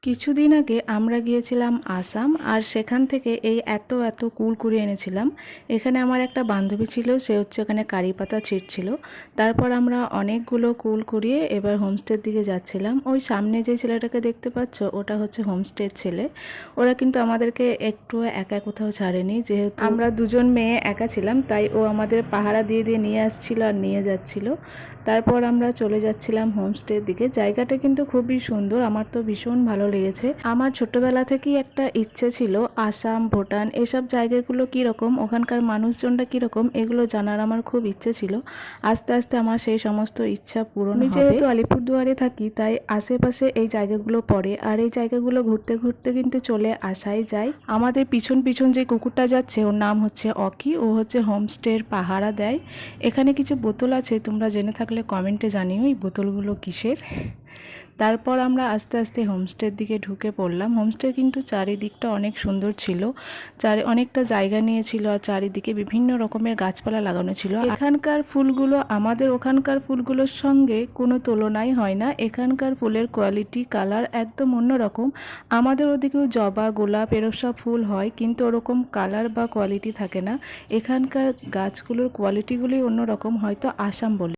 কিছুদিন আগে আমরা গিয়েছিলাম আসাম, আর সেখান থেকে এই এত এত কুল কুড়িয়ে এনেছিলাম। এখানে আমার একটা বান্ধবী ছিল, সে হচ্ছে ওখানে কারি পাতা ছিঁড়ছিল। তারপর আমরা অনেকগুলো কুল কুড়িয়ে এবার হোমস্টের দিকে যাচ্ছিলাম। ওই সামনে যে ছেলেটাকে দেখতে পাচ্ছ, ওটা হচ্ছে হোমস্টের ছেলে। ওরা কিন্তু আমাদেরকে একটু একা কোথাও ছাড়েনি, যেহেতু আমরা দুজন মেয়ে একা ছিলাম, তাই ও আমাদের পাহারা দিয়ে দিয়ে নিয়ে আসছিল আর নিয়ে যাচ্ছিল। তারপর আমরা চলে যাচ্ছিলাম হোমস্টের দিকে। জায়গাটা কিন্তু খুবই সুন্দর, আমার তো ভীষণ ভালো লেগেছে। আমার ছোটবেলা থেকেই একটা ইচ্ছে ছিল আসাম, ভুটান এসব জায়গাগুলো কীরকম, ওখানকার মানুষজনটা কীরকম, এগুলো জানার আমার খুব ইচ্ছে ছিল। আস্তে আস্তে আমার সেই সমস্ত ইচ্ছা পূরণ হবে। যেহেতু আলিপুরদুয়ারে থাকি, তাই আশেপাশে এই জায়গাগুলো পড়ে, আর এই জায়গাগুলো ঘুরতে ঘুরতে কিন্তু চলে আসাই যায়। আমাদের পিছন পিছন যে কুকুরটা যাচ্ছে, ওর নাম হচ্ছে অকি। ও হচ্ছে হোমস্টের পাহারা দেয়। এখানে কিছু বোতল আছে, তোমরা জেনে থাকলে কমেন্টে জানিও এই বোতলগুলো কিসের। তারপর আমরা আস্তে আস্তে হোমস্টের দিকে ঢুকে পড়লাম। হোমস্টে কিন্তু চারিদিকটা অনেক সুন্দর ছিল, অনেকটা জায়গা নিয়েছিল, আর চারিদিকে বিভিন্ন রকমের গাছপালা লাগানো ছিল। এখানকার ফুলগুলো আমাদের ওখানকার ফুলগুলোর সঙ্গে কোনো তুলনাই হয় না। এখানকার ফুলের কোয়ালিটি, কালার একদম অন্যরকম। আমাদের ওদিকেও জবা, গোলাপ এরকম সব ফুল হয়, কিন্তু ওরকম কালার বা কোয়ালিটি থাকে না। এখানকার গাছগুলোর কোয়ালিটিগুলোই অন্যরকম, হয়তো আসাম বলে।